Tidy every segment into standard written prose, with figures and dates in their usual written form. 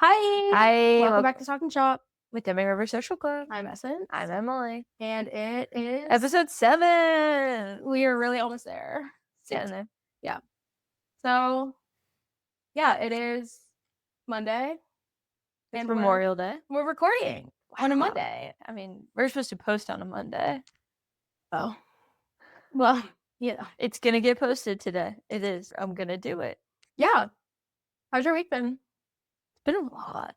Hi. Hi, Welcome back to Talking Shop with Deming-Rivers Social Club. I'm Essence. I'm Emily. And it is Episode 7. we are really almost there. Getting there. Yeah. So yeah, it is Monday. It's Memorial Day. We're recording on a Monday. I mean, we're supposed to post on a Monday. Oh. Well, yeah. It's gonna get posted today. It is. I'm gonna do it. Yeah. How's your week been? It's been a lot.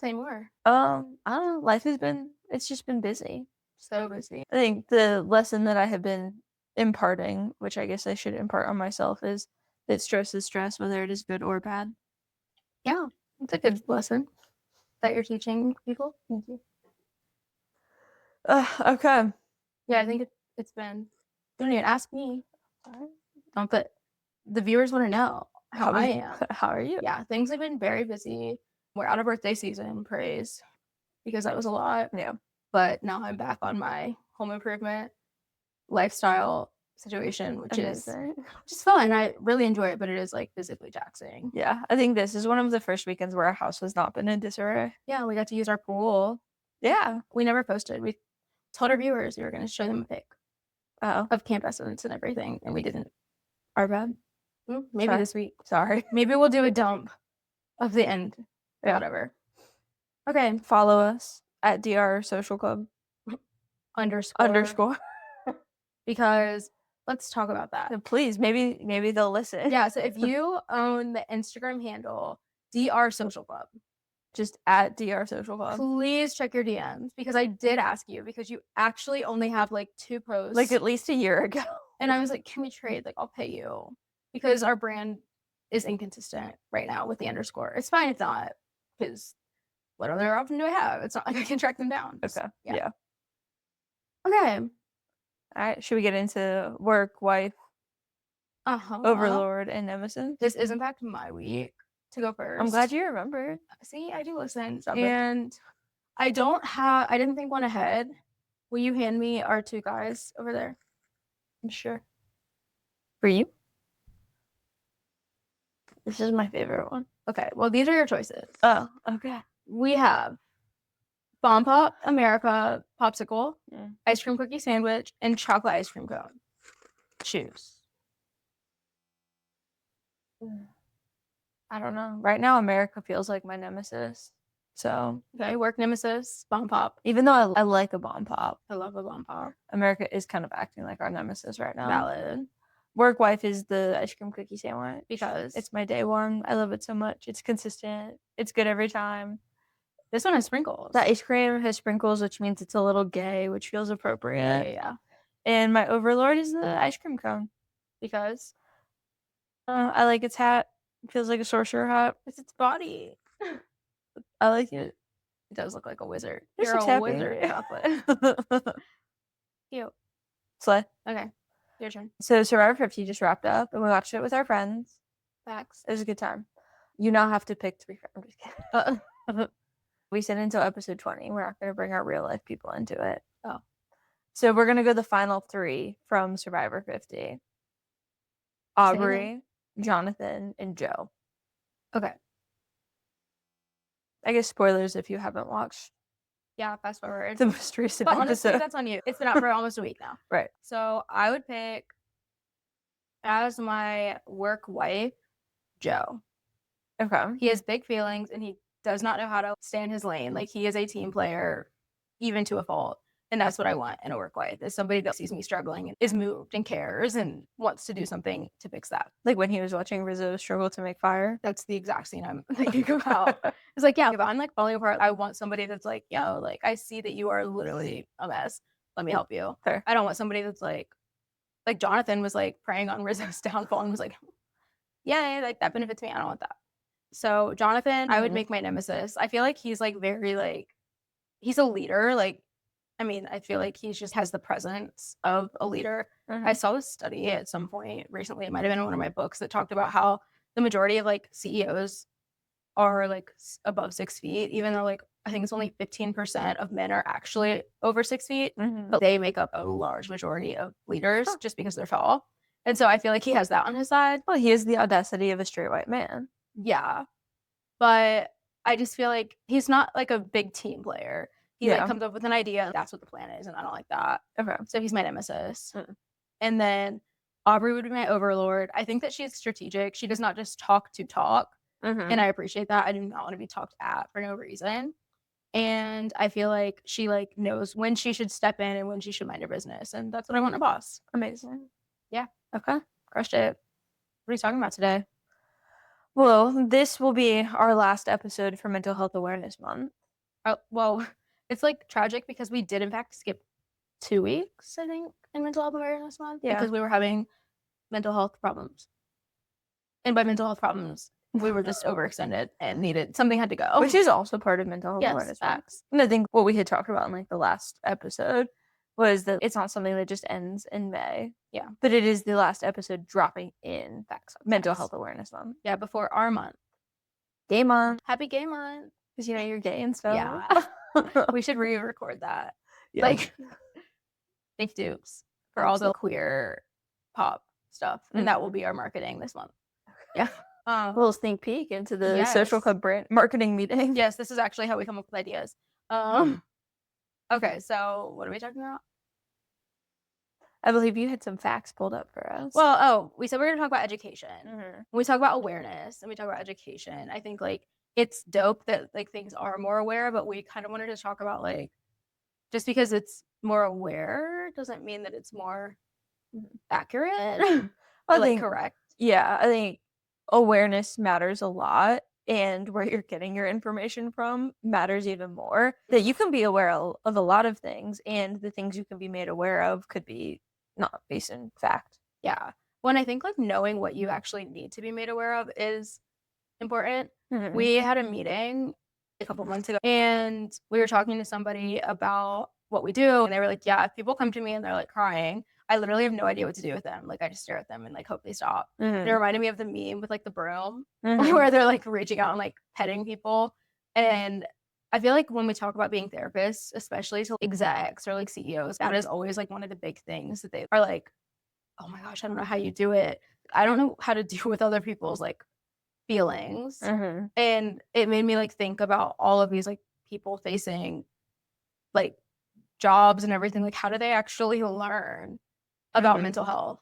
Say more. I don't know. It's just been busy. So busy. I think the lesson that I have been imparting, which I guess I should impart on myself, is that stress is stress, whether it is good or bad. Yeah. It's a good lesson that you're teaching people. Thank you. Okay. Yeah, I think it's been. Don't even ask me. Don't, but the viewers want to know how I am. How are you? Yeah, things have been very busy. We're out of birthday season, praise, because that was a lot. Yeah. But now I'm back on my home improvement lifestyle situation, which is fun. I really enjoy it, but it is like physically taxing. Yeah, I think this is one of the first weekends where our house has not been in disarray. Yeah, we got to use our pool. Yeah. We never posted. We told our viewers we were going to show them a pic of Camp Essence and everything, and we didn't. Our bad. Maybe Sorry. this week. Sorry. Maybe we'll do a dump of the end. Yeah. Whatever. Okay. Follow us at DR Social Club _. Because let's talk about that. And please, maybe they'll listen. Yeah, so if you own the Instagram handle DR Social Club, just at DR Social Club, please check your DMs, because I did ask you, because you actually only have like 2 posts. Like at least a year ago. And I was like, can we trade? Like, I'll pay you. Because our brand is inconsistent right now with the underscore. It's fine if not, because what other option do I have? It's not like I can track them down. Okay. Yeah. Okay. All right. Should we get into work, wife, Overlord, and Nemesis? This is in fact my week to go first. I'm glad you remembered. See, I do listen. And I didn't think one ahead. Will you hand me our 2 guys over there? I'm sure. For you? This is my favorite one. Okay, well, these are your choices. Oh, okay. We have Bomb Pop America popsicle, ice cream cookie sandwich, and chocolate ice cream cone. Choose. I don't know. Right now, America feels like my nemesis. So, okay, work Nemesis, Bomb Pop. Even though I like a Bomb Pop. I love a Bomb Pop. America is kind of acting like our nemesis right now. Valid. Work wife is the ice cream cookie sandwich. Because it's my day one. I love it so much. It's consistent. It's good every time. This one has sprinkles. The ice cream has sprinkles, which means it's a little gay, which feels appropriate. Yeah. And my Overlord is the ice cream cone. Because I like its hat. It feels like a sorcerer hat. It's its body. I like it. It does look like a wizard. You're a wizard chocolate. Cute. Slay. Okay. Your turn. So Survivor 50 just wrapped up, and we watched it with our friends. Facts. It was a good time. You now have to pick 3 friends. I'm just kidding. We said until episode 20. We're not going to bring our real life people into it. Oh. So we're going to go the final 3 from Survivor 50. Aubrey, Jonathan, and Joe. Okay. I guess spoilers if you haven't watched. Yeah, fast forward. The most recent but honestly, episode. That's on you. It's been out for almost a week now. Right. So I would pick, as my work wife, Joe. Okay. He has big feelings, and he does not know how to stay in his lane. Like, he is a team player, even to a fault. And that's what I want in a work wife, is somebody that sees me struggling and is moved and cares and wants to do something to fix that. Like when he was watching Rizzo struggle to make fire. That's the exact scene I'm thinking about. It's like, yeah, if I'm like falling apart, I want somebody that's like, yo, like, I see that you are literally a mess. Let me help you. Fair. I don't want somebody that's like Jonathan was like preying on Rizzo's downfall and was like, yeah, like that benefits me. I don't want that. So Jonathan, I would make my nemesis. I feel like he's like very like, he's a leader. Like, I mean, I feel like he just has the presence of a leader. I saw this study at some point recently. It might have been in one of my books that talked about how the majority of like CEOs are like above 6 feet, even though like I think it's only 15% of men are actually over 6 feet, but they make up a large majority of leaders just because they're tall. And so I feel like he has that on his side. Well, he has the audacity of a straight white man. Yeah. But I just feel like he's not like a big team player. He like Yeah. comes up with an idea and that's what the plan is, and I don't like that. Okay. So he's my nemesis. Mm. And then Aubrey would be my overlord. I think that she's strategic. She does not just talk to talk. And I appreciate that. I do not want to be talked at for no reason. And I feel like she like knows when she should step in and when she should mind her business. And that's what I want in a boss. Amazing. Yeah. Okay. Crushed it. What are you talking about today? Well, this will be our last episode for Mental Health Awareness Month. Well, it's like tragic because we did in fact skip 2 weeks, I think, in mental health awareness month because we were having mental health problems. And by mental health problems, we were just overextended and needed something had to go. Which is also part of Mental Health Yes, Awareness facts. Month. And I think what we had talked about in like the last episode was that it's not something that just ends in May. Yeah. But it is the last episode dropping in Facts. Mental Health Awareness Month. Yeah, before our month. Gay month. Happy gay month. Because, you know, you're gay and stuff. Yeah. We should re-record that. Yeah. Like, Thank Dukes for all the queer pop stuff. And that will be our marketing this month. Yeah. A little sneak peek into the Yes. social club brand marketing meeting. Yes, this is actually how we come up with ideas. Okay, so what are we talking about? I believe you had some facts pulled up for us. Well, we said we were going to talk about education. Mhm. We talk about awareness and we talk about education. I think like it's dope that like things are more aware, but we kind of wanted to talk about like just because it's more aware doesn't mean that it's more accurate. I like think correct. Yeah, I think awareness matters a lot, and where you're getting your information from matters even more. That you can be aware of a lot of things, and the things you can be made aware of could be not based in fact. Yeah. When I think like knowing what you actually need to be made aware of is important. We had a meeting a couple months ago and we were talking to somebody about what we do. And they were like, yeah, if people come to me and they're like crying, I literally have no idea what to do with them. Like I just stare at them and like hope they stop. It reminded me of the meme with like the broom where they're like reaching out and like petting people. And I feel like when we talk about being therapists, especially to execs or like CEOs, that is always like one of the big things that they are like, oh my gosh, I don't know how you do it. I don't know how to deal with other people's like feelings. And it made me like think about all of these like people facing like jobs and everything. Like, how do they actually learn about mental health?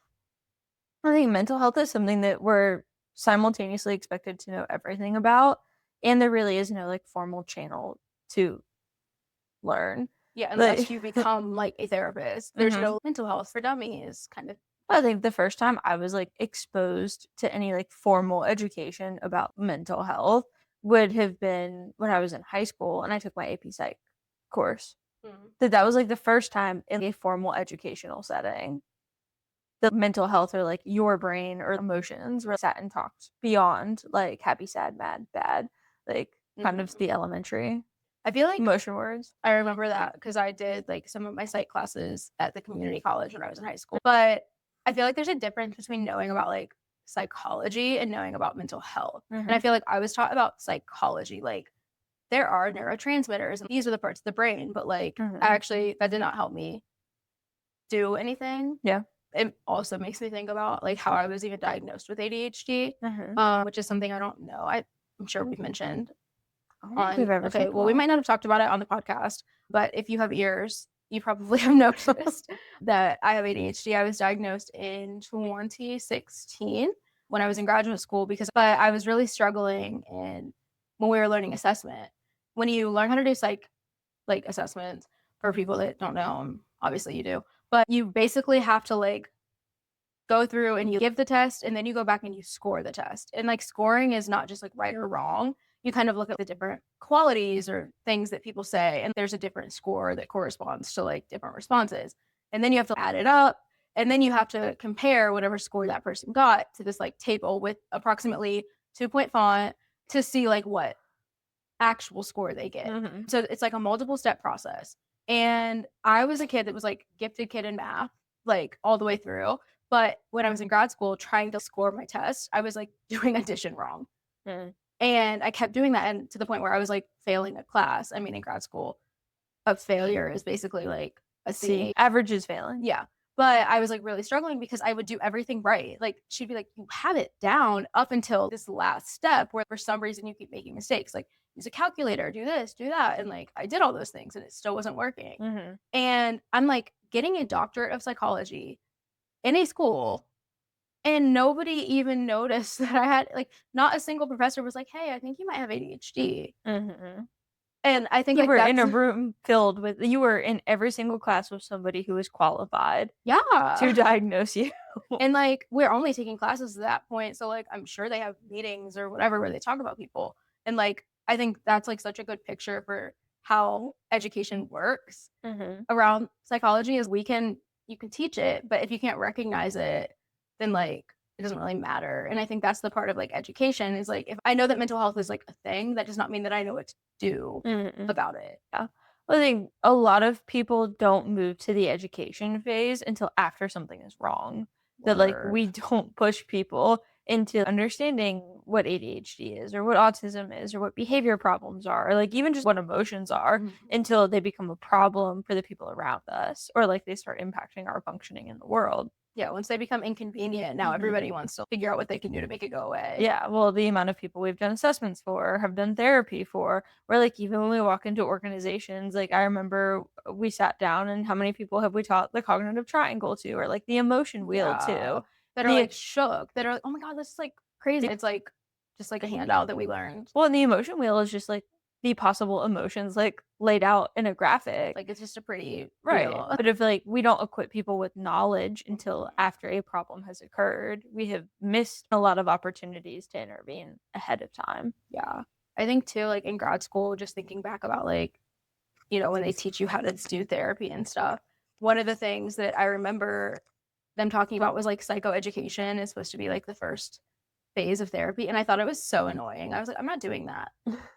I think mental health is something that we're simultaneously expected to know everything about, and there really is no like formal channel to learn. Yeah, unless you become like a therapist. There's no mental health for dummies kind of. I think the first time I was like exposed to any like formal education about mental health would have been when I was in high school and I took my AP Psych course. That was like the first time in a formal educational setting the mental health or like your brain or emotions were sat and talked beyond like happy, sad, mad, bad, like kind of the elementary. I feel like emotion words. I remember that because I did like some of my psych classes at the community college when I was in high school. But I feel like there's a difference between knowing about like psychology and knowing about mental health. And I feel like I was taught about psychology, like there are neurotransmitters and these are the parts of the brain, but like actually that did not help me do anything. Yeah. It also makes me think about like how I was even diagnosed with ADHD, which is something I don't know. I'm sure we've mentioned. Okay, well, we might not have talked about it on the podcast, but if you have ears, you probably have noticed that I have ADHD. I was diagnosed in 2016 when I was in graduate school but I was really struggling when we were learning assessment. When you learn how to do psych like assessments, for people that don't know, obviously you do, but you basically have to like go through and you give the test and then you go back and you score the test. And like scoring is not just like right or wrong. You kind of look at the different qualities or things that people say, and there's a different score that corresponds to like different responses. And then you have to add it up, and then you have to compare whatever score that person got to this like table with approximately 2-point font to see like what actual score they get. So it's like a multiple step process. And I was a kid that was like gifted kid in math, like all the way through. But when I was in grad school trying to score my test, I was like doing addition wrong. And I kept doing that, and to the point where I was like failing a class. I mean, in grad school, a failure is basically like a C. Average is failing. Yeah. But I was like really struggling because I would do everything right. Like she'd be like, you have it down up until this last step where for some reason you keep making mistakes. Like use a calculator, do this, do that. And like I did all those things and it still wasn't working. Mhm. And I'm like getting a doctorate of psychology in a school and nobody even noticed that I had like not a single professor was like, "Hey, I think you might have ADHD." Mhm. And I think You like were in that's a room filled with you were in every single class with somebody who was qualified to yeah. diagnose you. And like we're only taking classes at that point, so like I'm sure they have meetings or whatever where they talk about people. And like I think that's like such a good picture for how education works Mhm. around psychology is you can teach it, but if you can't recognize it, then like it doesn't really matter. And I think that's the part of like education is like if I know that mental health is like a thing, that does not mean that I know what to do Mhm. about it. Yeah. Well, I think a lot of people don't move to the education phase until after something is wrong. That like Word. we don't push people into understanding what ADHD is or what autism is or what behavior problems are or like even just what emotions are Mhm. until they become a problem for the people around us or like they start impacting our functioning in the world. Yeah, once they become inconvenient, now Mhm. everybody wants to figure out what they can do to make it go away. Yeah, well, the amount of people we've done assessments for, have done therapy for, or like even when we walk into organizations, like I remember we sat down and how many people have we taught the cognitive triangle to, or like the emotion wheel Yeah. to? That are The like shook, that are like, "Oh my god, this is like crazy." It's like just like a handout that we learned. well, and the emotion wheel is just like the possible emotions like laid out in a graphic. Like it's just a pretty Right. wheel. But if like we don't equip people with knowledge until Mhm. after a problem has occurred, we have missed a lot of opportunities to intervene ahead of time. Yeah. I think too, like in grad school, just thinking back about like, you know, when they teach you how to do therapy and stuff, one of the things that I remember them talking about was like psychoeducation is supposed to be like the first phase of therapy. And I thought it was so annoying. I was like, I'm not doing that.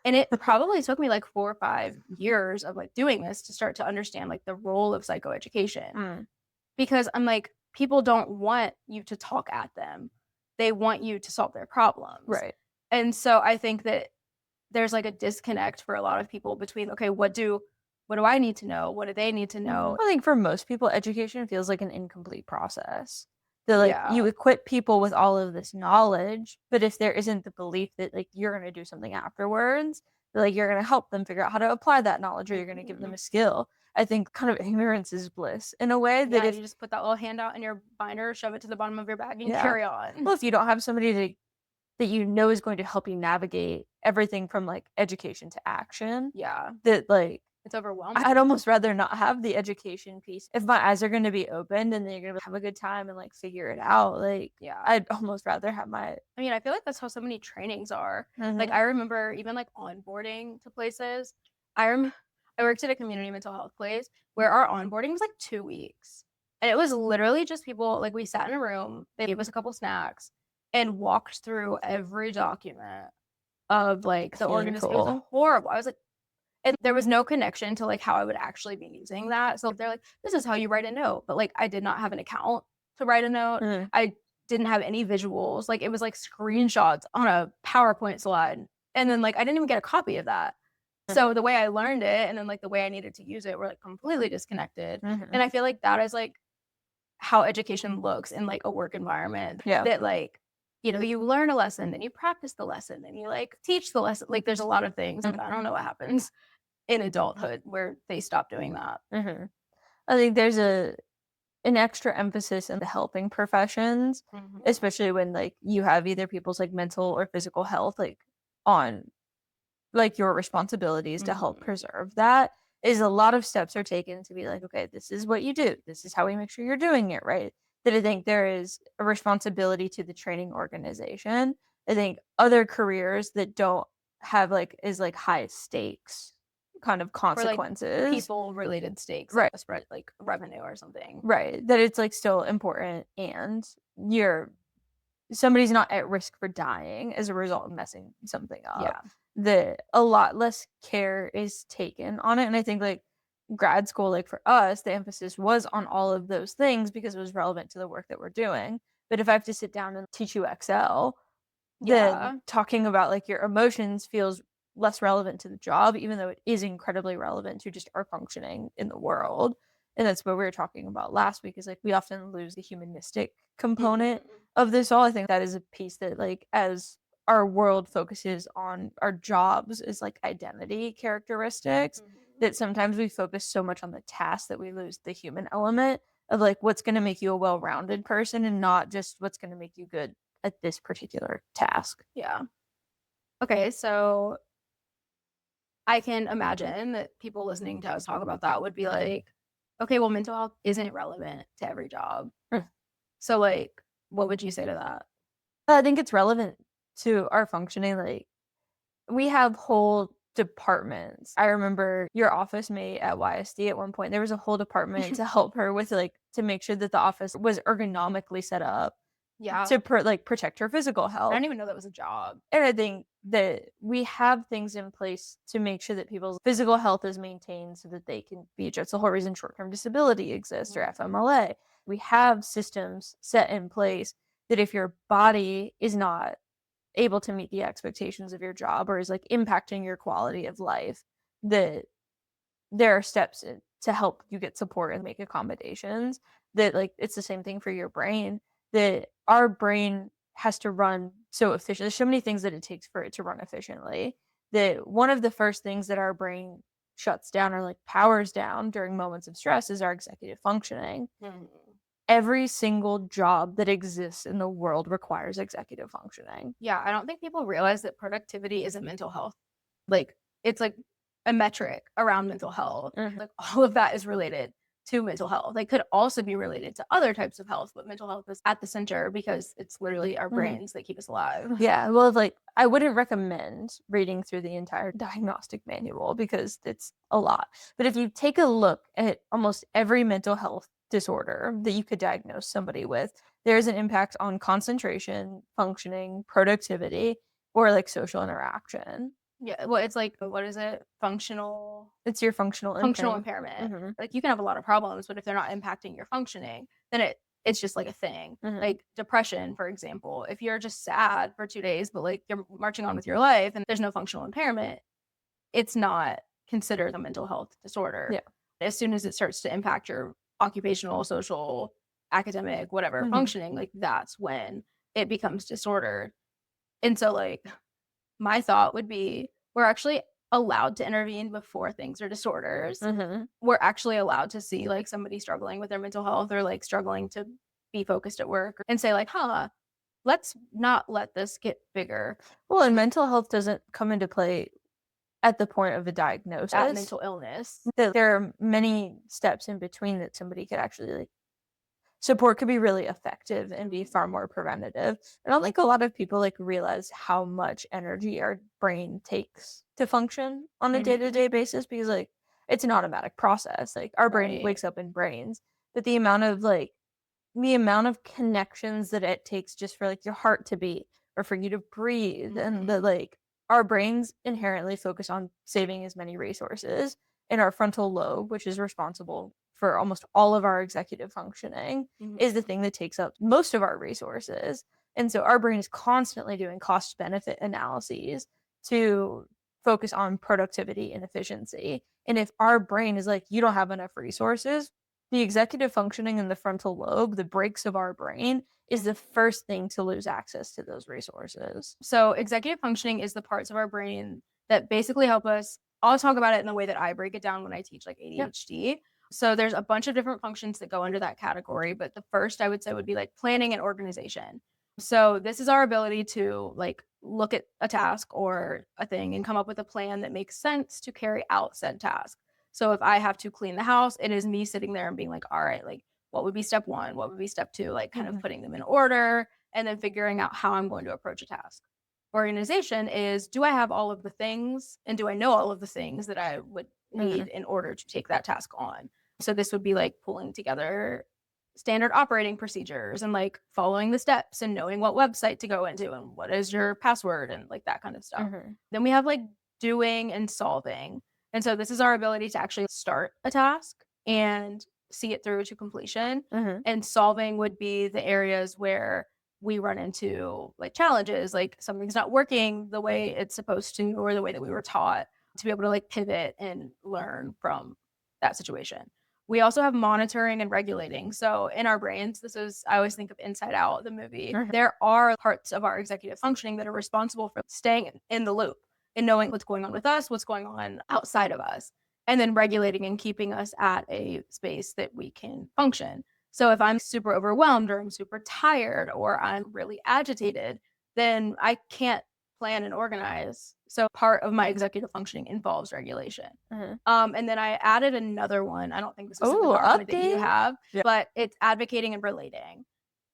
And it probably took me like 4 or 5 years of like doing this to start to understand like the role of psychoeducation. Mm, Because I'm like, people don't want you to talk at them. They want you to solve their problems. right. And so I think that there's like a disconnect for a lot of people between, okay, what do I need to know? What do they need to know? I think for most people, education feels like an incomplete process. That like you Yeah. equip people with all of this knowledge, but if there isn't the belief that like you're gonna do something afterwards, that, like you're gonna help them figure out how to apply that knowledge or you're gonna give them Mhm. a skill. I think kind of ignorance is bliss in a way that Yeah, if you just put that little handout in your binder, shove it to the bottom of your bag, and yeah. carry on. Well, if you don't have somebody that you know is going to help you navigate everything from like education to action, Yeah, that like it's overwhelming. I'd almost rather not have the education piece. If my eyes are gonna be opened and they're gonna have a good time and, like, figure it out, like, Yeah. I'd almost rather have my I mean, I feel like that's how so many trainings are. Like, mhm, I remember even like onboarding to places. I worked at a community mental health place where our onboarding was like 2 weeks. And it was literally just people, like, we sat in a room, they gave us a couple snacks and walked through every document of like the organization. It was painful. horrible. I was like, and there was no connection to like how I would actually be using that. So they're like, this is how you write a note. But like, I did not have an account to write a note. Mm, I didn't have any visuals. Like, it was like screenshots on a PowerPoint slide. And then like, I didn't even get a copy of that. mm, So the way I learned it and then like the way I needed to use it were like completely disconnected. mhm. And I feel like that is like how education looks in like a work environment Yeah. that like, you know, you learn a lesson, then you practice the lesson, then you like teach the lesson. Like there's a lot of things. Mm, And I don't know what happens in adulthood where they stop doing that. mhm. I think there's an extra emphasis in the helping professions, Mhm. especially when, like, you have either people's, like, mental or physical health, like, on like your responsibilities to help Mhm. preserve that is a lot of steps are taken to be like, okay, this is what you do. This is how we make sure you're doing it right. That I think there is a responsibility to the training organization. I think other careers that don't have like is like high stakes kind of For like consequences. people related stakes, like Right. a spread like revenue or something. Right. That it's like still important and you're somebody's not at risk for dying as a result of messing something up. Yeah. That a lot less care is taken on it. And I think like grad school, like for us, the emphasis was on all of those things because it was relevant to the work that we're doing. But if I have to sit down and teach you Excel, then Yeah. talking about like your emotions feels less relevant to the job, even though it is incredibly relevant to just our functioning in the world. And that's what we were talking about last week is like we often lose the humanistic component Mhm. of this all. I think that is a piece that like as our world focuses on our jobs as like identity characteristics that sometimes we focus so much on the task that we lose the human element of like what's going to make you a well-rounded person and not just what's going to make you good at this particular task. Yeah. Okay, so I can imagine that people listening to us talk about that would be like, okay, well, mental health isn't relevant to every job. Mm. So, like, what would you say to that? I think it's relevant to our functioning. Like, we have whole departments. I remember your office mate at YSD at one point, there was a whole department to help her with like to make sure that the office was ergonomically set up Yeah. to protect her physical I health. didn't even know that was a job. And I think that we have things in place to make sure that people's physical health is maintained so that they can be addressed. The whole reason short-term disability exists or FMLA. We have systems set in place that if your body is not able to meet the expectations of your job or is like impacting your quality of life, that there are steps to help you get support and make accommodations. That like it's the same thing for your brain, that our brain has to run so efficient. There's so many things that it takes for it to run efficiently, that one of the first things that our brain shuts down or like powers down during moments of stress is our executive functioning. Every single job that exists in the world requires executive functioning. Yeah, I don't think people realize that productivity isn't mental health. Like, it's like a metric around mental health. Like, all of that is related to mental health. They could also be related to other types of health, but mental health is at the center because it's literally our brains that keep us alive. Yeah, well, like I wouldn't recommend reading through the entire diagnostic manual because it's a lot. But if you take a look at almost every mental health disorder that you could diagnose somebody with, there's an impact on concentration, functioning, productivity, or like social interaction. Yeah, well, it's like, what is it? It's your functional Impairment. Mhm. Like, you can have a lot of problems, but if they're not impacting your functioning, then it's just like a thing. Like depression, for example. If you're just sad for 2 days, but like you're marching on with your life and there's no functional impairment, it's not considered a mental health disorder. Yeah. As soon as it starts to impact your occupational, social, academic, whatever functioning, like that's when it becomes disordered. And so like my thought would be we're actually allowed to intervene before things are disorders. We're actually allowed to see like somebody struggling with their mental health or like struggling to be focused at work and say like, huh, let's not let this get bigger. Well, and mental health doesn't come into play at the point of a diagnosis. That mental illness. There are many steps in between that somebody could actually like support could be really effective and be far more preventative. I don't think a lot of people like realize how much energy our brain takes to function on a day-to-day basis because like it's an automatic process. Like our brain wakes up in brains, but the amount of connections that it takes just for like your heart to beat or for you to breathe and the like our brains inherently focus on saving as many resources in our frontal lobe, which is responsible for almost all of our executive functioning, is the thing that takes up most of our resources. And so our brain is constantly doing cost benefit analyses to focus on productivity and efficiency. And if our brain is like, you don't have enough resources, the executive functioning in the frontal lobe, the brakes of our brain, is the first thing to lose access to those resources. So, executive functioning is the parts of our brain that basically help us. I'll talk about it in the way that I break it down when I teach like ADHD. Yep. So, there's a bunch of different functions that go under that category, but the first I would say would be like planning and organization. So, this is our ability to like look at a task or a thing and come up with a plan that makes sense to carry out said task. So, if I have to clean the house, it is me sitting there and being like, all right, like what would be step one? What would be step two? Like kind of putting them in order and then figuring out how I'm going to approach a task. Organization is, do I have all of the things and do I know all of the things that I would need in order to take that task on? So this would be like pulling together standard operating procedures and like following the steps and knowing what website to go into and what is your password and like that kind of stuff. Then we have like doing and solving. And so this is our ability to actually start a task and see it through to completion. And solving would be the areas where we run into like challenges, like something's not working the way it's supposed to or the way that we were taught, to be able to like pivot and learn from that situation. We also have monitoring and regulating. So in our brains, I always think of Inside Out, the movie. There are parts of our executive functioning that are responsible for staying in the loop and knowing what's going on with us, what's going on outside of us, and then regulating and keeping us at a space that we can function. So if I'm super overwhelmed or I'm super tired or I'm really agitated, then I can't plan and organize. So part of my executive functioning involves regulation. And then I added another one. I don't think this is in the document that you have, but it's advocating and relating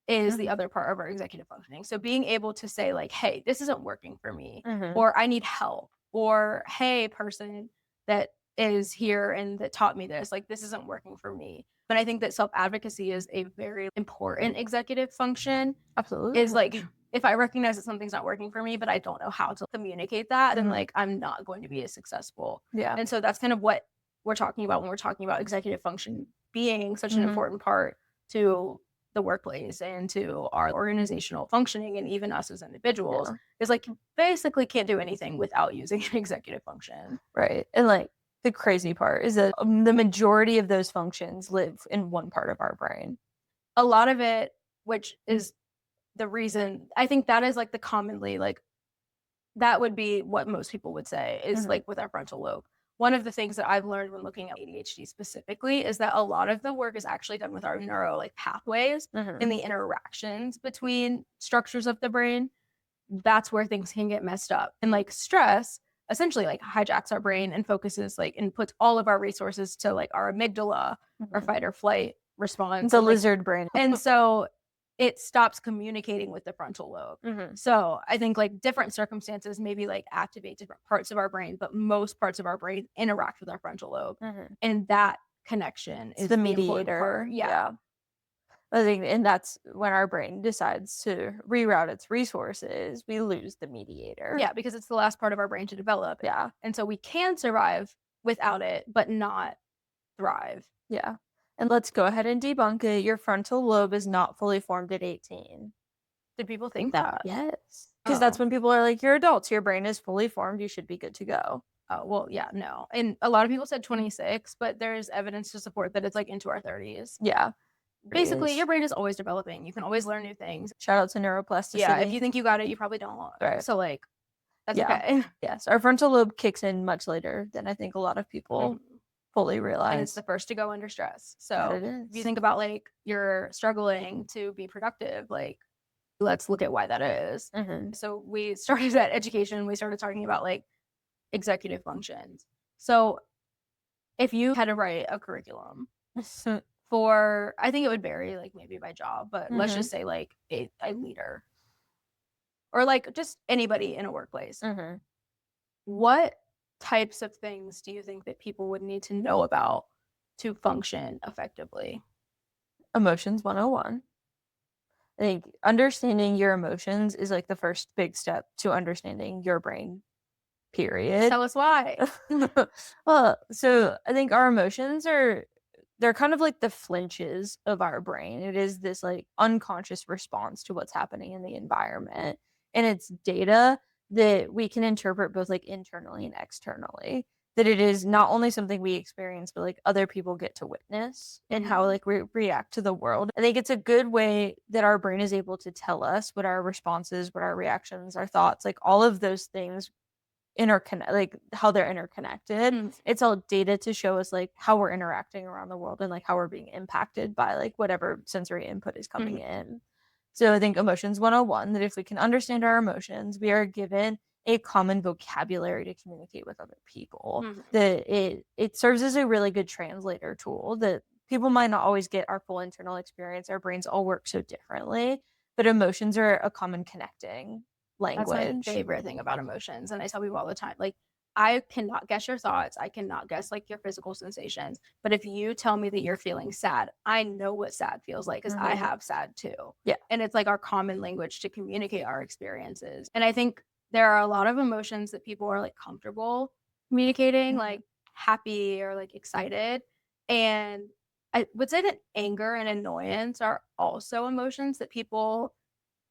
is the other part of our executive functioning. So being able to say like, hey, this isn't working for me, or I need help, or hey, person that is here and that taught me this, like this isn't working for me. But I think that self-advocacy is a very important executive function. Absolutely. Is like, if I recognize that something's not working for me, but I don't know how to communicate that, then like I'm not going to be as successful. Yeah. And so that's kind of what we're talking about when we're talking about executive function being such an important part to the workplace and to our organizational functioning and even us as individuals is like you basically can't do anything without using an executive function. Right. And like the crazy part is that the majority of those functions live in one part of our brain. A lot of it, which is the reason, I think that is like the commonly like that would be what most people would say is like with our frontal lobe. One of the things that I've learned when looking at ADHD specifically is that a lot of the work is actually done with our neuro like pathways and the interactions between structures of the brain. That's where things can get messed up. And like stress essentially like hijacks our brain and focuses like and puts all of our resources to like our amygdala, our fight or flight response. The lizard brain. And so it stops communicating with the frontal lobe. So I think like different circumstances maybe like activate different parts of our brain, but most parts of our brain interact with our frontal lobe. And that connection is the mediator. Yeah. I think, and that's when our brain decides to reroute its resources, we lose the mediator. Yeah, because it's the last part of our brain to develop. Yeah. And so we can survive without it, but not thrive. Yeah. And let's go ahead and debunk it. Your frontal lobe is not fully formed at 18. Did people think that? Yes. Because that's when people are like, you're adults, your brain is fully formed, you should be good to go. Oh, well, yeah, no. And a lot of people said 26, but there's evidence to support that it's like into our 30s. Yeah. Basically, your brain is always developing. You can always learn new things. Shout out to neuroplasticity. Yeah, if you think you got it, you probably don't. Right. So, like, that's okay. Yes, our frontal lobe kicks in much later than I think a lot of people fully realize. And it's the first to go under stress. So, if you think about, like, you're struggling to be productive, like, let's look at why that is. So, we started that education. We started talking about, like, executive functions. So, if you had to write a curriculum for, I think it would vary, like maybe by job, but let's just say like a leader or like just anybody in a workplace. What types of things do you think that people would need to know about to function effectively? Emotions 101. I think understanding your emotions is like the first big step to understanding your brain, period. Tell us why. Well, so I think our emotions they're kind of like the flinches of our brain. It is this like unconscious response to what's happening in the environment. And it's data that we can interpret both like internally and externally. That it is not only something we experience, but like other people get to witness and how like we react to the world. I think it's a good way that our brain is able to tell us what our responses, what our reactions, our thoughts, like all of those things interconnect, like how they're interconnected. It's all data to show us like how we're interacting around the world and like how we're being impacted by like whatever sensory input is coming in. So I think emotions 101, that if we can understand our emotions, we are given a common vocabulary to communicate with other people. That it serves as a really good translator tool, that people might not always get our full internal experience. Our brains all work so differently, but emotions are a common connecting language. That's my favorite thing about emotions. And I tell people all the time, like, I cannot guess your thoughts. I cannot guess like your physical sensations. But if you tell me that you're feeling sad, I know what sad feels like because I have sad too. Yeah. And it's like our common language to communicate our experiences. And I think there are a lot of emotions that people are like comfortable communicating, like happy or like excited. And I would say that anger and annoyance are also emotions that people,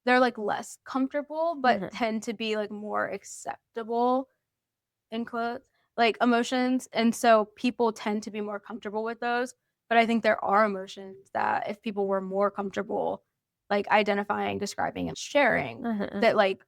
they're like less comfortable, but tend to be like more acceptable in quotes, like emotions. And so people tend to be more comfortable with those. But I think there are emotions that if people were more comfortable like identifying, describing, and sharing, that like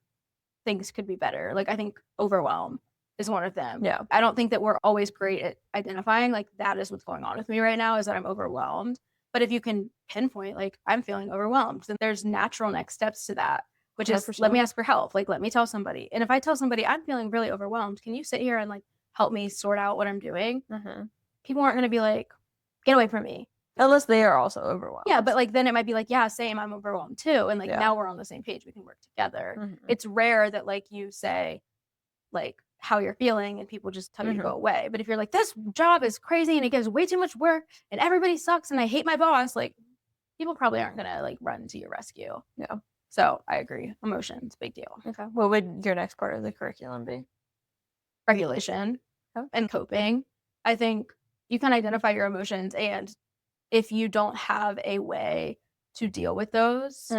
things could be better. Like I think overwhelm is one of them. Yeah. I don't think that we're always great at identifying like that is what's going on with me right now, is that I'm overwhelmed. But if you can pinpoint like I'm feeling overwhelmed, then there's natural next steps to that, which is 100%. let me ask for help. Like let me tell somebody. And if I tell somebody I'm feeling really overwhelmed, can you sit here and like help me sort out what I'm doing? People aren't going to be like, get away from me. Unless they are also overwhelmed. Yeah, but like then it might be like, yeah, same, I'm overwhelmed too. And like now we're on the same page. We can work together. It's rare that like you say like how you're feeling and people just tell you to go away. But if you're like, this job is crazy and it gives way too much work and everybody sucks and I hate my boss, like people probably aren't gonna like run to your rescue. Yeah. So I agree. Emotions, big deal. Okay. What would your next part of the curriculum be? Regulation and coping. I think you can identify your emotions, and if you don't have a way to deal with those,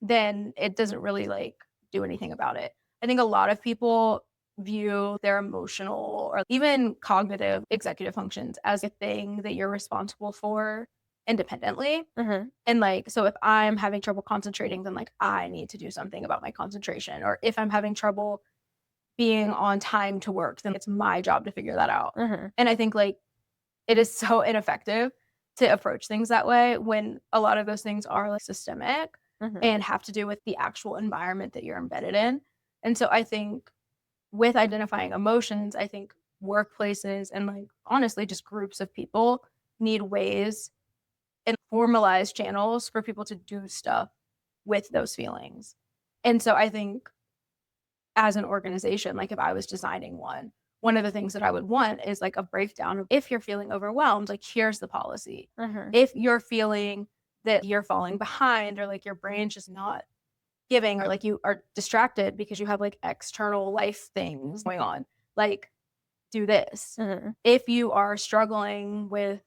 then it doesn't really like do anything about it. I think a lot of people view their emotional or even cognitive executive functions as a thing that you're responsible for independently. And like, so if I'm having trouble concentrating, then like I need to do something about my concentration. Or if I'm having trouble being on time to work, then it's my job to figure that out. And I think like it is so ineffective to approach things that way when a lot of those things are like systemic and have to do with the actual environment that you're embedded in. And so I think with identifying emotions, I think workplaces and like honestly just groups of people need ways and formalized channels for people to do stuff with those feelings. And so I think as an organization, like if I was designing one of the things that I would want is like a breakdown of if you're feeling overwhelmed, like here's the policy. If you're feeling that you're falling behind or like your brain's just not giving or like you are distracted because you have like external life things going on, like do this. If you are struggling with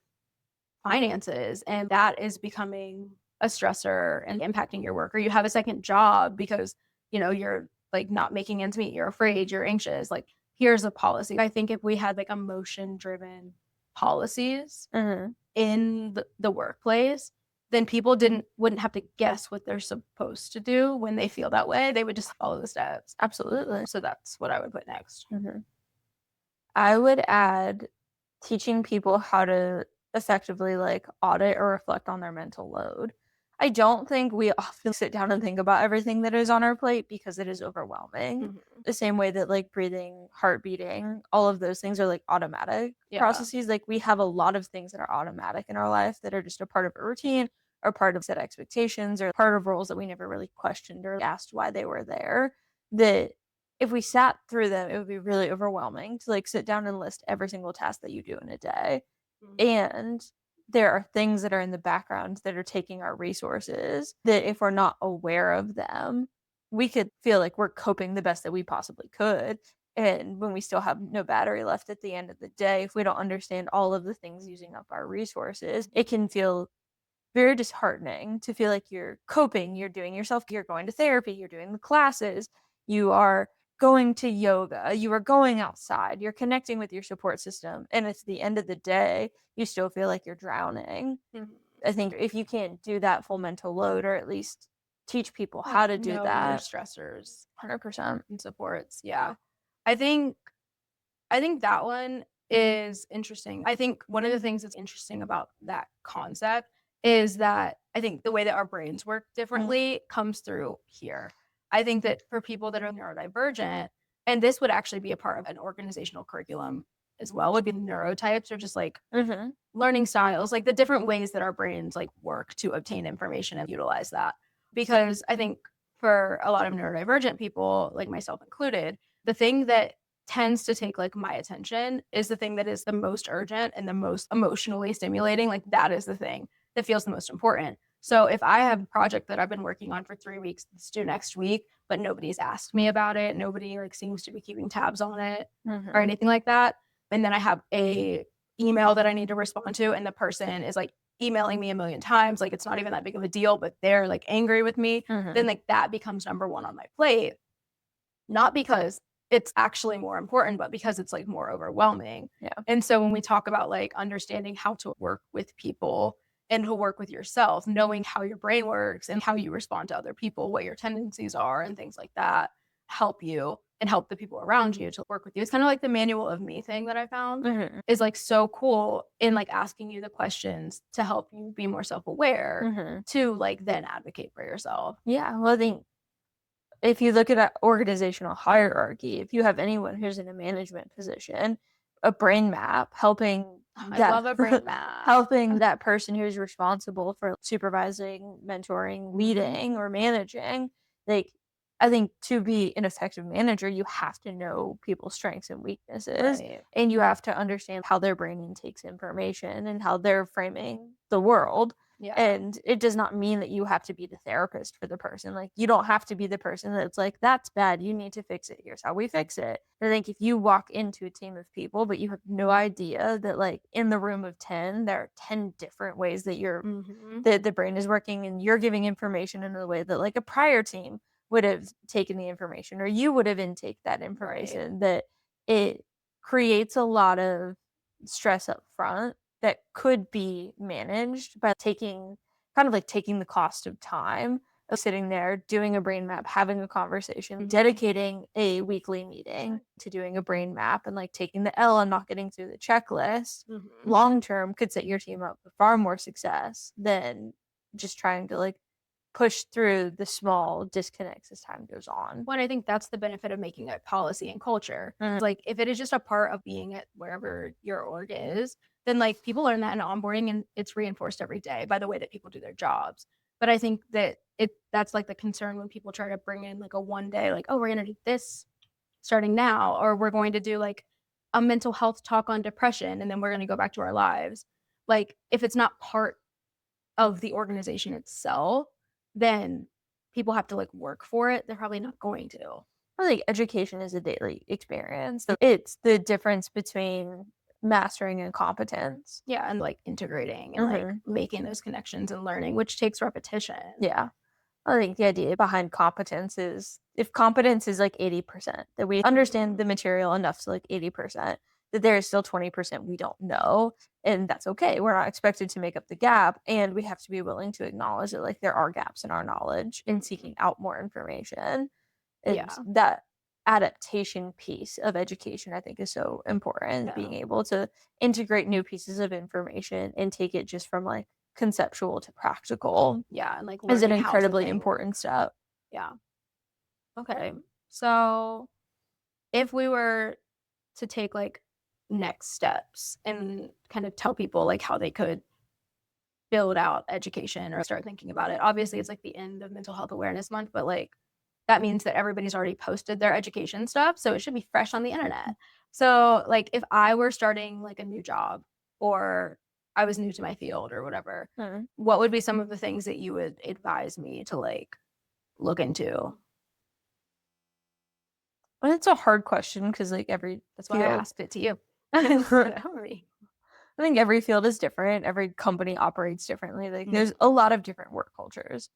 finances and that is becoming a stressor and impacting your work, or you have a second job because you know you're like not making ends meet, you're afraid, you're anxious, like here's a policy. I think if we had like emotion driven policies in the workplace, then people wouldn't have to guess what they're supposed to do when they feel that way. They would just follow the steps. Absolutely. So that's what I would put next. I would add teaching people how to effectively like audit or reflect on their mental load. I don't think we often sit down and think about everything that is on our plate because it is overwhelming. The same way that like breathing, heart beating, all of those things are like automatic processes. Like we have a lot of things that are automatic in our life that are just a part of a routine or part of set expectations or part of roles that we never really questioned or asked why they were there. That if we sat through them, it would be really overwhelming to like sit down and list every single task that you do in a day. And there are things that are in the background that are taking our resources that if we're not aware of them, we could feel like we're coping the best that we possibly could. And when we still have no battery left at the end of the day, if we don't understand all of the things using up our resources, it can feel very disheartening to feel like you're coping, you're doing yourself, you're going to therapy, you're doing the classes, you are going to yoga, you are going outside, you're connecting with your support system. And at the end of the day, you still feel like you're drowning. I think if you can't do that full mental load, or at least teach people how to do Know that, your stressors 100%. and supports. Yeah. I think that one is interesting. I think one of the things that's interesting about that concept is that I think the way that our brains work differently comes through here. I think that for people that are neurodivergent, and this would actually be a part of an organizational curriculum as well, would be neurotypes or just like learning styles, like the different ways that our brains like work to obtain information and utilize that. Because I think for a lot of neurodivergent people, like myself included, the thing that tends to take like my attention is the thing that is the most urgent and the most emotionally stimulating. Like that is the thing that feels the most important. So if I have a project that I've been working on for 3 weeks that's due next week, but nobody's asked me about it, nobody like seems to be keeping tabs on it or anything like that, and then I have a email that I need to respond to, and the person is like emailing me a million times, like it's not even that big of a deal, but they're like angry with me, then like that becomes number one on my plate. Not because it's actually more important, but because it's like more overwhelming. Yeah. And so when we talk about like understanding how to work with people and to work with yourself, knowing how your brain works and how you respond to other people, what your tendencies are, and things like that help you and help the people around you to work with you. It's kind of like the manual of me thing that I found Mm-hmm. is like so cool in like asking you the questions to help you be more self aware Mm-hmm. to like then advocate for yourself. Yeah. Well, I think if you look at an organizational hierarchy, if you have anyone who's in a management position, a brain map helping I that love a brain map. helping that person who's responsible for supervising, mentoring, Mhm. leading, or managing, like I think to be an effective manager, you have to know people's strengths and weaknesses, Right. and you have to understand how their brain intakes information and how they're framing the world. Yeah. And it does not mean that you have to be the therapist for the person. Like, you don't have to be the person that's like, that's bad. You need to fix it. Here's how we fix it. I think if you walk into a team of people, but you have no idea that, like, in the room of 10, there are 10 different ways that Mhm. the brain is working, and you're giving information in a way that, like, a prior team would have taken the information, or you would have intake that Right. information, that it creates a lot of stress up front that could be managed by taking kind of like taking the cost of time of sitting there, doing a brain map, having a conversation, Mhm. dedicating a weekly meeting to doing a brain map, and like taking the L and not getting through the checklist Mhm. long term could set your team up for far more success than just trying to like push through the small disconnects as time goes on. Well, and I think that's the benefit of making it policy and culture. Mm. Like, if it is just a part of being at wherever your org is, then like people learn that in onboarding and it's reinforced every day by the way that people do their jobs. But I think that that's like the concern when people try to bring in like a one day, like, oh, we're gonna do this starting now, or we're going to do like a mental health talk on depression and then we're gonna go back to our lives. Like, if it's not part of the organization itself, then people have to like work for it. They're probably not going to. I think education is a daily experience. So it's the difference between mastering and competence. Yeah, and like integrating and like Hmm. making those connections and learning, which takes repetition. Yeah. I think the idea behind competence is if competence is like 80%, that we understand Mhm. the material enough to like 80%, that there is still 20% we don't know. And that's okay. We're not expected to make up the gap. And we have to be willing to acknowledge that like there are gaps in our knowledge in Mhm. seeking out more information. And Yeah. that adaptation piece of education, I think, is so important. Yeah. Being able to integrate new pieces of information and take it just from like conceptual to practical Yeah. And like is an learning how the incredibly thing important works. step. Yeah. Okay. So if we were to take like next steps and kind of tell people like how they could build out education or start thinking about it. Obviously, it's like the end of Mental Health Awareness Month, but like that means that everybody's already posted their education stuff, so it should be fresh on the internet. So, like if I were starting like a new job or I was new to my field or whatever, Hmm. what would be some of the things that you would advise me to like look into? And it's a hard question because like every That's why I field, asked it to you I instead of me. think every field is different. Every company operates differently. Like there's Mhm. a lot of different work cultures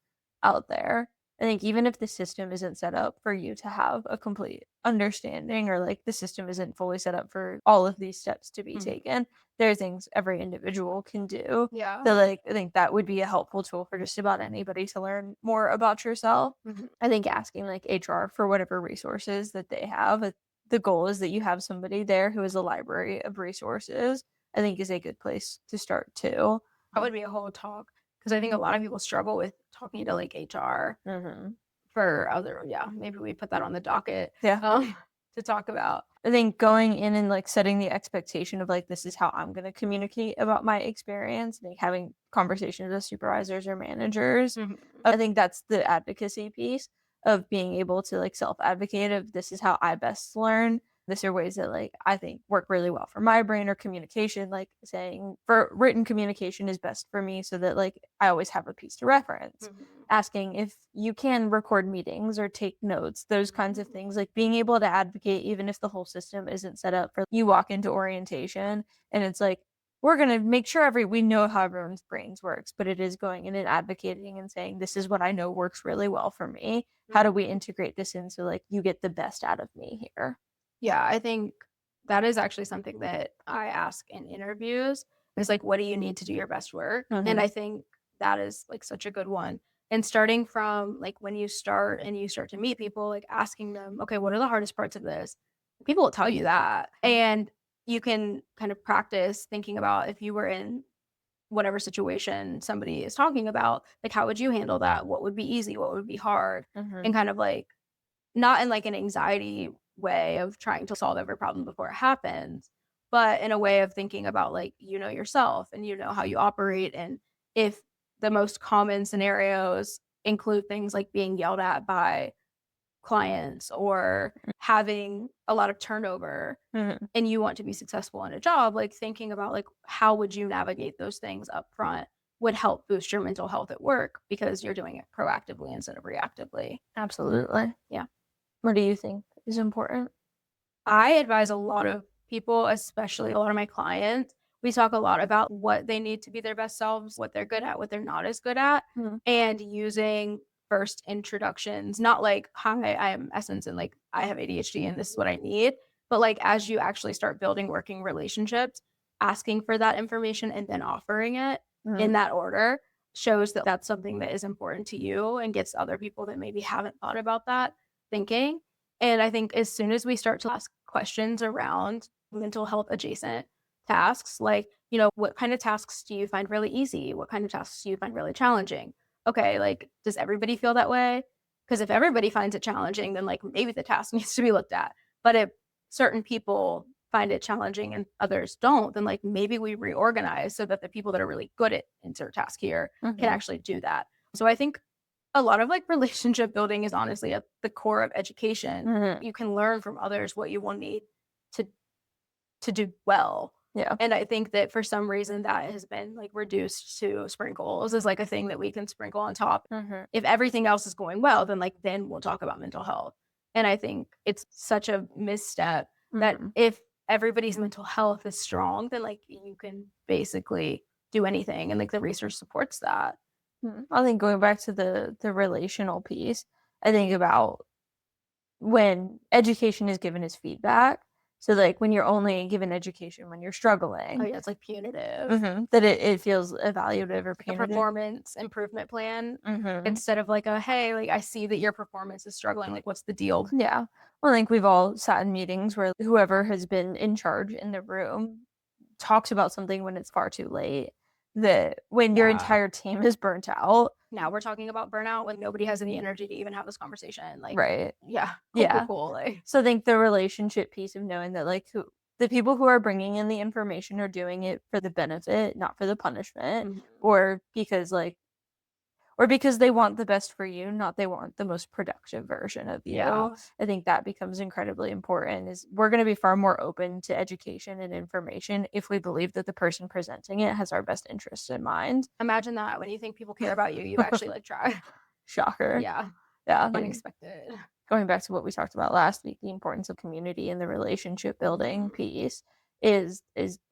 out there. I think even if the system isn't set up for you to have a complete understanding, or like the system isn't fully set up for all of these steps to be Mhm. taken, there are things every individual can do. Yeah. So like I think that would be a helpful tool for just about anybody to learn more about yourself. Mhm. I think asking like HR for whatever resources that they have, the goal is that you have somebody there who is a library of resources. I think is a good place to start too. That would be a whole talk because I think a lot of people struggle with talking to like HR Hmm. for other, yeah, maybe we put that on the docket, Yeah. to talk about. I think going in and like setting the expectation of like this is how I'm going to communicate about my experience, like having conversations with supervisors or managers. Mhm. I think that's the advocacy piece of being able to like self advocate of this is how I best learn. These are ways that like I think work really well for my brain, or communication, like saying for written communication is best for me so that like I always have a piece to reference. Mhm. Asking if you can record meetings or take notes, those kinds of Mhm. things, like being able to advocate even if the whole system isn't set up for you walk into orientation and it's like we're going to make sure we know how everyone's brains works, but it is going in and advocating and saying, this is what I know works really well for me. How do we integrate this in so like you get the best out of me here? Yeah, I think that is actually something that I ask in interviews. Is like, what do you need to do your best work? And I think that is like such a good one. And starting from like when you start and you start to meet people, like asking them, okay, what are the hardest parts of this? People will tell you that. And you can kind of practice thinking about if you were in whatever situation somebody is talking about, like how would you handle that? What would be easy? What would be hard? And kind of like not in like an anxiety way of trying to solve every problem before it happens, but in a way of thinking about like, you know yourself and you know how you operate. And if the most common scenarios include things like being yelled at by clients or having a lot of turnover and you want to be successful in a job, like thinking about like how would you navigate those things up front would help boost your mental health at work because you're doing it proactively instead of reactively. Absolutely. Yeah. What do you think is important? I advise a lot of people, especially a lot of my clients. We talk a lot about what they need to be their best selves, what they're good at, what they're not as good at, and using first introductions, not like, hi, I am Essence and like I have ADHD and this is what I need, but like as you actually start building working relationships, asking for that information and then offering it in that order shows that that's something that is important to you and gets other people that maybe haven't thought about that thinking. And I think as soon as we start to ask questions around mental health adjacent tasks, like, you know, what kind of tasks do you find really easy? What kind of tasks do you find really challenging? Okay, like, does everybody feel that way? Because if everybody finds it challenging, then like maybe the task needs to be looked at. But if certain people find it challenging and others don't, then like maybe we reorganize so that the people that are really good at insert task here can actually do that. So I think a lot of like relationship building is honestly at the core of education. You can learn from others what you will need to do well. Yeah. And I think that for some reason that has been like reduced to sprinkles is like a thing that we can sprinkle on top. If everything else is going well, then like then we'll talk about mental health. And I think it's such a misstep that if everybody's mental health is strong, then like you can basically do anything and like the research supports that. I think going back to the relational piece, I think about when education is given as feedback. So like when you're only given education when you're Oh struggling, yeah, it's like punitive. that it feels evaluative or Like a punitive. performance improvement plan instead of like a, "Hey, like, I see that your performance is struggling, like, what's the deal?" Yeah. Well, I think we've all sat in meetings where whoever has been in charge in the room talks about something when it's far too late. That when your Yeah. entire team is burnt out, Now we're talking about burnout when nobody has any energy to even have this conversation, like, right? yeah, Yeah. cool, like So I think the relationship piece of knowing that like the people who are bringing in the information are doing it for the benefit, not for the punishment, or because like or because they want the best for you, not they want the most productive version of you. Yeah. I think that becomes incredibly important is we're going to be far more open to education and information if we believe that the person presenting it has our best interests in mind. Imagine that when you think people care about you, you actually, like, try. Shocker. Yeah, Yeah. unexpected. Going back to what we talked about last week, the importance of community and the relationship building piece is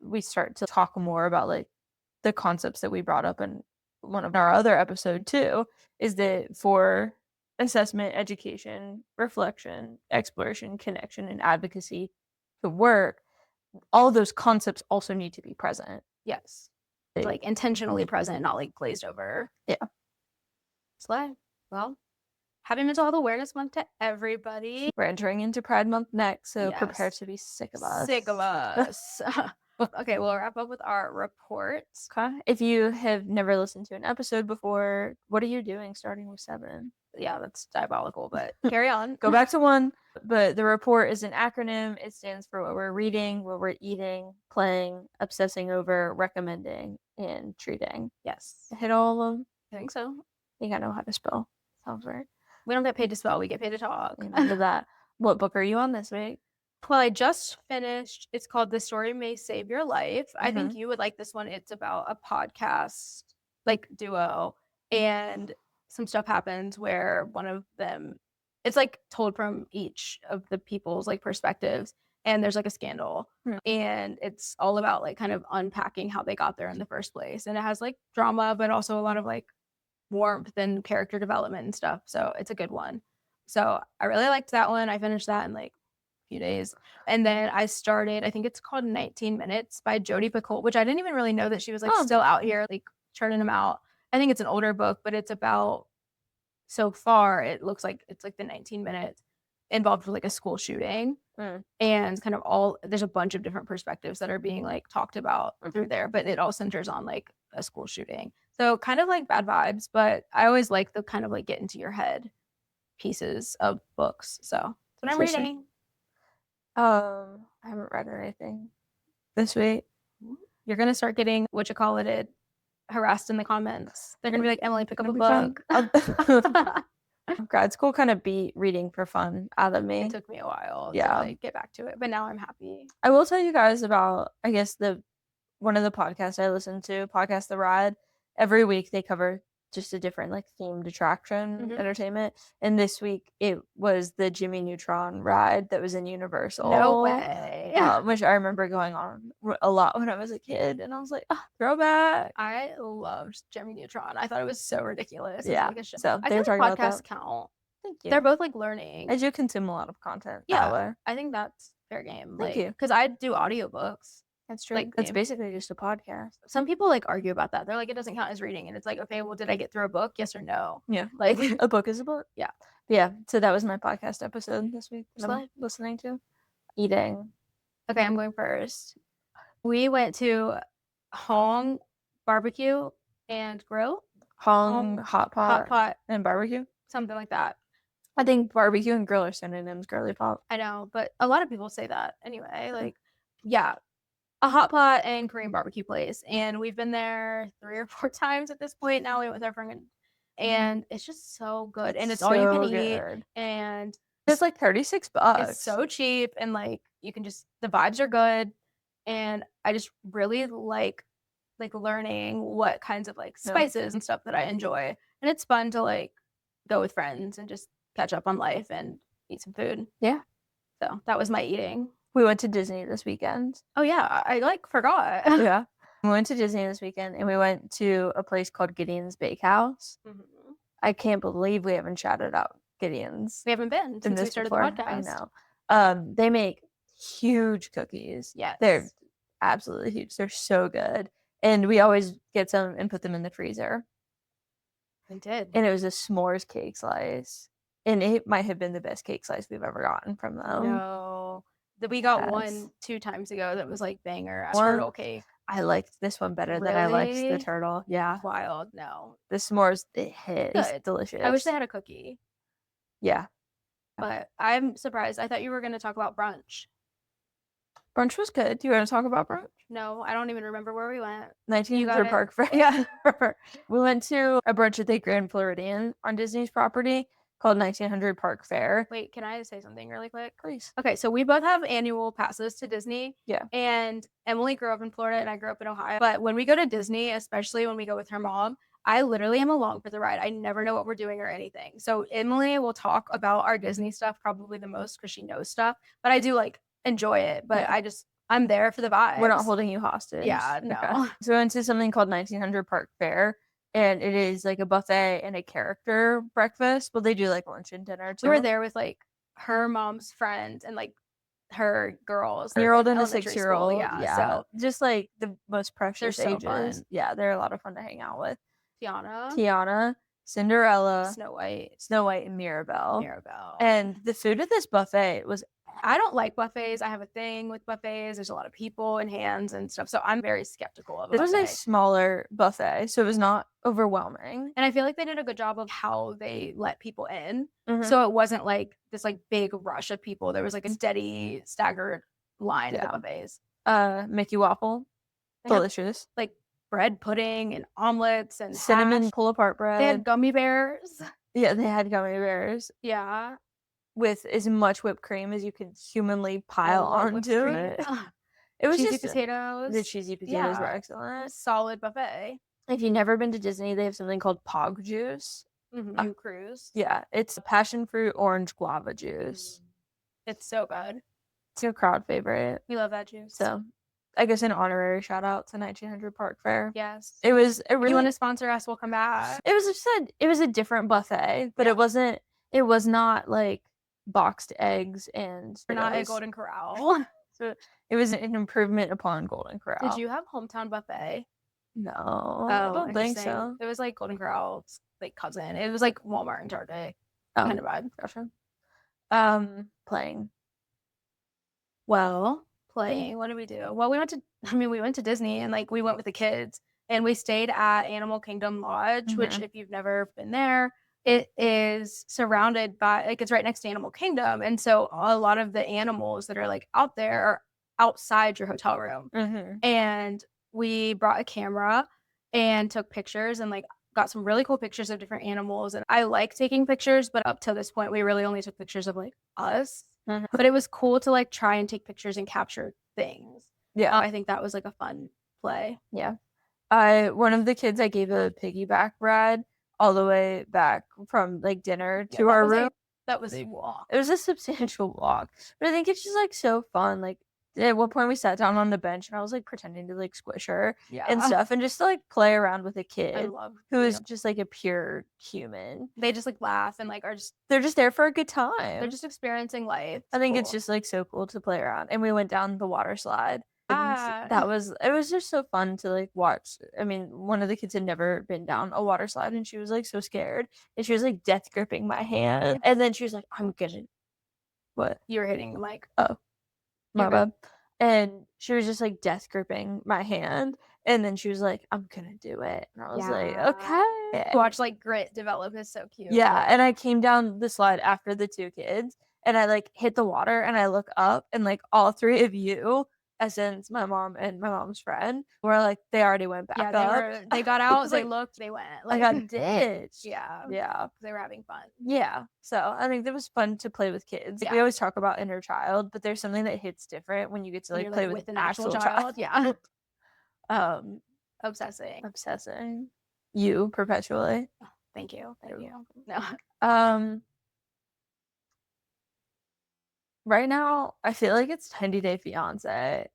we start to talk more about like the concepts that we brought up in one of our other episode too, is that for assessment, education, reflection, exploration, connection, and advocacy to work, all those concepts also need to be present. Yes. Like, intentionally present, not, like, glazed over. Yeah. Slay. Well, happy Mental Health Awareness Month to everybody. We're entering into Pride Month next, so prepare Yes. to be sick of us. Sick of us. Okay, we'll wrap up with our reports. Okay. If you have never listened to an episode before, what are you doing starting with 7? Yeah, that's diabolical, but carry on. Go back to 1. But the report is an acronym. It stands for what we're reading, what we're eating, playing, obsessing over, recommending, and treating. Yes. Hit all of them? I think so. I think I know how to spell. Sounds right. We don't get paid to spell, we get paid to talk. Amen to that. What book are you on this week? Well, I just finished. It's called The Story May Save Your Life. I think you would like this one. It's about a podcast, like, duo, and some stuff happens where one of them, it's like told from each of the people's like perspectives, and there's like a scandal. Hmm. And it's all about like kind of unpacking how they got there in the first place. And it has like drama, but also a lot of like warmth and character development and stuff. So it's a good one. So I really liked that one. I finished that in like a few days. And then I started, I think it's called 19 Minutes by Jodi Picoult, which I didn't even really know that she was like still out here like churning them out. I think it's an older book, but it's about, so far it looks like it's like the 19 minutes involved with like a school shooting. And kind of all, there's a bunch of different perspectives that are being like talked about through there, but it all centers on like a school shooting. So kind of like Bad Vibes, but I always like the kind of like get into your head pieces of books. So that's what I'm reading. I haven't read anything this week. You're gonna start getting what you call it harassed in the comments. They're gonna be like, Emily, pick up a book. Grad school kind of beat reading for fun out of me. It took me a while to like get back to it, but now I'm happy. I will tell you guys about, I guess, one of the podcasts I listen to, Podcast The Ride. Every week they cover just a different like themed attraction entertainment. And this week it was the Jimmy Neutron ride that was in Universal. No way. Which I remember going on a lot when I was a kid, and I was like, throwback. I loved Jimmy Neutron. I thought it was so ridiculous. Yeah. Like so I they were think talking podcasts about that. count. Thank you. They're both like learning. I do consume a lot of content. Yeah. That way. I think that's fair game. Thank you. Because I do audiobooks. That's true. Like, it's basically just a podcast. Some people like argue about that. They're like, it doesn't count as reading. And it's like, okay, well, did I get through a book? Yes or no? Yeah. Like a book is a book. Yeah. Yeah. So that was my podcast episode this week that I'm listening to. Eating. Okay, I'm going first. We went to Hong Barbecue and Grill. Hong Hot Pot and Barbecue. Something like that. I think barbecue and grill are synonyms, girly pop. I know, but a lot of people say that anyway. Like, yeah, a hot pot and Korean barbecue place. And we've been there 3 or 4 times at this point. Now we went with our friend. And it's just so good. And it's all you can eat. And it's like $36. It's so cheap. And like, you can just, the vibes are good. And I just really like learning what kinds of like spices and stuff that I enjoy. And it's fun to like go with friends and just catch up on life and eat some food. Yeah. So that was my eating. We went to Disney this weekend. Oh yeah, I like forgot. Yeah. We went to Disney this weekend and we went to a place called Gideon's Bakehouse. I can't believe we haven't shouted out Gideon's. We haven't been since we started the podcast. I know. They make huge cookies. Yes. They're absolutely huge. They're so good. And we always get some and put them in the freezer. We did. And it was a s'mores cake slice. And it might have been the best cake slice we've ever gotten from them. No. We got one 2 times ago that was like banger. Turtle cake. I liked this one better than I liked the turtle. Yeah. Wild. No. The s'mores, it hit. It's delicious. I wish they had a cookie. Yeah. But I'm surprised. I thought you were going to talk about brunch. Brunch was good. Do you want to talk about brunch? No, I don't even remember where we went. 1900 Park Fair. Yeah. We went to a brunch at the Grand Floridian on Disney's property called 1900 Park Fair. Wait, can I say something really quick? Please. Okay, so we both have annual passes to Disney. Yeah. And Emily grew up in Florida and I grew up in Ohio. But when we go to Disney, especially when we go with her mom, I literally am along for the ride. I never know what we're doing or anything. So Emily will talk about our Disney stuff probably the most because she knows stuff. But I do like enjoy it. But I'm there for the vibe. We're not holding you hostage. Yeah, no. Okay. So we went to something called 1900 Park Fair. And it is like a buffet and a character breakfast. But they do like lunch and dinner too. We were there with like her mom's friends and like her girls. 1-year-old and a 6-year-old. Yeah. So just like the most precious they're so ages. fun. Yeah, they're a lot of fun to hang out with. Tiana, Cinderella, Snow White, and Mirabelle. Mirabelle. And the food at this buffet was... I don't like buffets. I have a thing with buffets. There's a lot of people and hands and stuff. So I'm very skeptical of it. It was a smaller buffet, so it was not overwhelming. And I feel like they did a good job of how they let people in. So it wasn't like this like big rush of people. There was like a steady, staggered line of the buffets. Mickey waffle. Delicious. Like bread pudding and omelets and cinnamon pull-apart bread. They had gummy bears. Yeah, they had gummy bears. Yeah. With as much whipped cream as you could humanly pile onto it. It was cheesy potatoes. The cheesy potatoes were excellent. Solid buffet. If you've never been to Disney, they have something called Pog Juice. Cruise. Yeah, it's passion fruit orange guava juice. It's so good. It's a crowd favorite. We love that juice. So I guess an honorary shout out to 1900 Park Fair. Yes. It was a really. You want to sponsor us? We'll come back. It was a different buffet, but it was not like boxed eggs and We're not at Golden Corral. So it was an improvement upon Golden Corral. Did you have hometown buffet? No, Oh, I don't think so. It was like Golden Corral's like cousin. It was like Walmart and Target. Oh, kind of vibe. Gotcha. Playing. Well, playing. What did we do? Well, we went to Disney and like we went with the kids and we stayed at Animal Kingdom Lodge, which if you've never been there, it is surrounded by like it's right next to Animal Kingdom. And so a lot of the animals that are like out there are outside your hotel room. And we brought a camera and took pictures and like got some really cool pictures of different animals. And I like taking pictures, but up till this point, we really only took pictures of like us. But it was cool to like try and take pictures and capture things. Yeah. I think that was like a fun play. Yeah. One of the kids, I gave a piggyback ride all the way back from like dinner to our room. That was a walk. It was a substantial walk. But I think it's just like so fun. Like at one point we sat down on the bench and I was like pretending to like squish her and stuff and just to like play around with a kid who is just like a pure human. They just like laugh and like they're just there for a good time. They're just experiencing life. I think it's just like so cool to play around. And we went down the water slide. It was just so fun to like watch. I mean, one of the kids had never been down a water slide and she was like so scared and she was like death gripping my hand and then she was like, I'm gonna what? You were hitting the mic. Oh, my bad. And she was just like death gripping my hand and then she was like, I'm gonna do it. And I was like, okay. To watch like grit develop is so cute. Yeah. And I came down the slide after the two kids and I like hit the water and I look up and like all three of you, as in my mom and my mom's friend, were like they already went back up. They got out, they looked, they went. Like I got ditched. Yeah. They were having fun. Yeah. So I think it was fun to play with kids. We always talk about inner child, but there's something that hits different when you get to like play with an actual child. Yeah. Obsessing. You perpetually. Oh, thank you. No. Right now, I feel like it's 90 Day Fiance.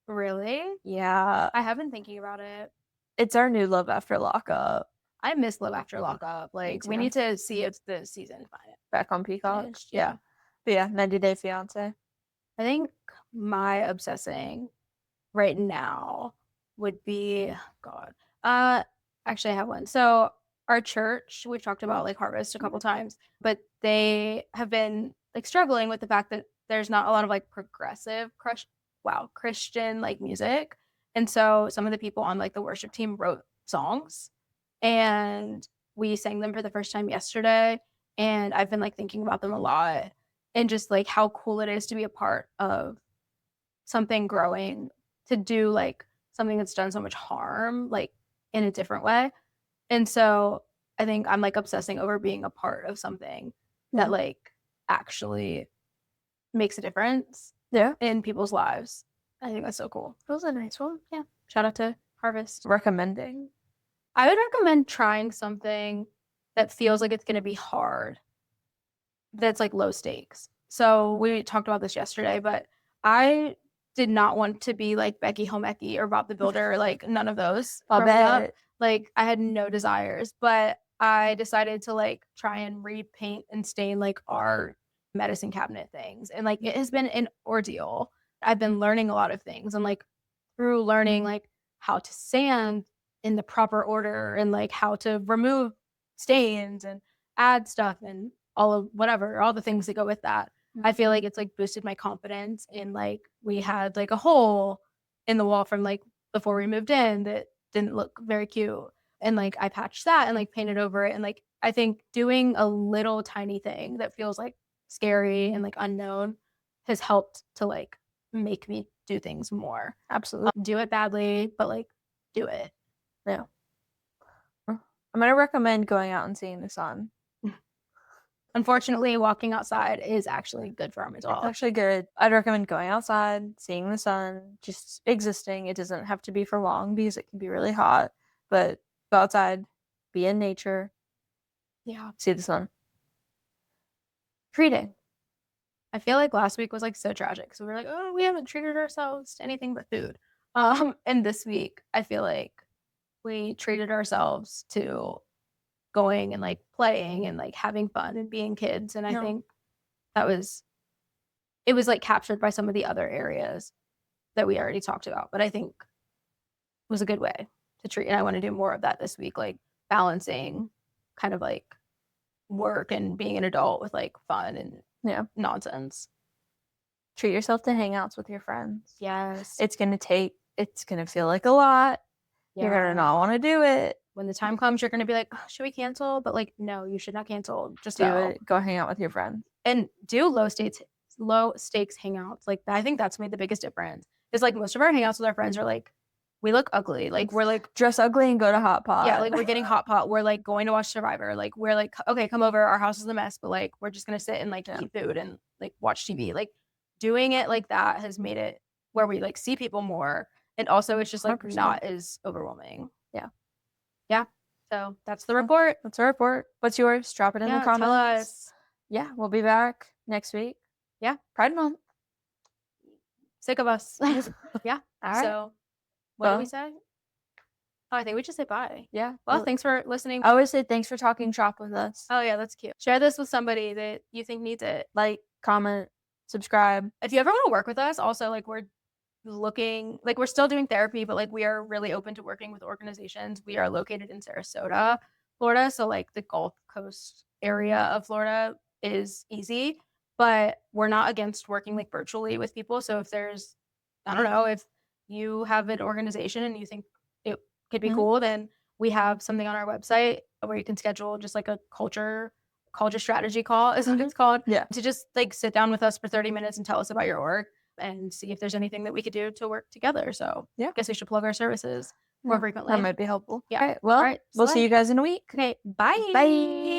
Really? Yeah. I have been thinking about it. It's our new Love After Lockup. I miss Love After Lockup. Like, we need to see if the season back on Peacock. Yeah. But yeah, 90 Day Fiance. I think my obsessing right now would be, actually I have one. So our church, we've talked about like Harvest a couple times, but they have been like struggling with the fact that there's not a lot of like progressive Christian like music. And so some of the people on like the worship team wrote songs and we sang them for the first time yesterday. And I've been like thinking about them a lot and just like how cool it is to be a part of something growing, to do like something that's done so much harm, like in a different way. And so I think I'm like obsessing over being a part of something that like actually makes a difference in people's lives. I think that's so cool. That was a nice one. Yeah. Shout out to Harvest. Recommending. I would recommend trying something that feels like it's going to be hard, that's like low stakes. So we talked about this yesterday, but I did not want to be like Becky Homecki or Bob the Builder, like none of those. Like I had no desires, but I decided to like try and repaint and stain like our medicine cabinet things. And like it has been an ordeal. I've been learning a lot of things and like through learning like how to sand in the proper order and like how to remove stains and add stuff and all the things that go with that. I feel like it's like boosted my confidence. And like we had like a hole in the wall from like before we moved in that didn't look very cute. And like I patched that and like painted over it. And like I think doing a little tiny thing that feels like scary and like unknown has helped to like make me do things more. Absolutely. Do it badly, but like do it. Yeah. I'm gonna recommend going out and seeing the sun. Unfortunately, walking outside is actually good for our mental health. It's actually good. I'd recommend going outside, seeing the sun, just existing. It doesn't have to be for long because it can be really hot, but go outside, be in nature. Yeah. See the sun. Reading. I feel like last week was like so tragic because we were like, oh, we haven't treated ourselves to anything but food. And this week I feel like we treated ourselves to going and like playing and like having fun and being kids. And I think that it was like captured by some of the other areas that we already talked about, but I think was a good way to treat. And I want to do more of that this week, like balancing kind of like work and being an adult with like fun and nonsense. Treat yourself to hangouts with your friends. Yes. It's going to feel like a lot. You're going to not want to do it. When the time comes, you're going to be like, oh, should we cancel? But like, no, you should not cancel. Just do go. it. Go hang out with your friends. And do low stakes hangouts. Like, I think that's made the biggest difference. It's like most of our hangouts with our friends are like, we look ugly. Like, we're like, dress ugly and go to hot pot. Yeah, like we're getting hot pot. We're like going to watch Survivor. Like, we're like, okay, come over. Our house is a mess, but like, we're just going to sit and like eat food and like watch TV. Like, doing it like that has made it where we like see people more. And also, it's just like 100%. Not as overwhelming. Yeah. Yeah. So that's the report. That's our report. What's yours? Drop it in the comments. Tell us. Yeah, we'll be back next week. Yeah. Pride Month. Sick of us. Yeah. All right. So what did we say? Oh, I think we just say bye. Yeah. Well, thanks for listening. I always say thanks for talking shop with us. Oh, yeah, that's cute. Share this with somebody that you think needs it. Like, comment, subscribe. If you ever want to work with us, also, like, we're looking, like, we're still doing therapy, but, like, we are really open to working with organizations. We are located in Sarasota, Florida. So, like, the Gulf Coast area of Florida is easy, but we're not against working, like, virtually with people. So if there's, I don't know, if you have an organization and you think it could be cool, then we have something on our website where you can schedule just like a culture strategy call is what it's called. Yeah. To just like sit down with us for 30 minutes and tell us about your org and see if there's anything that we could do to work together. So I guess we should plug our services more frequently. That might be helpful. Yeah. All right. Well, we'll see you guys in a week. Okay. Bye. Bye.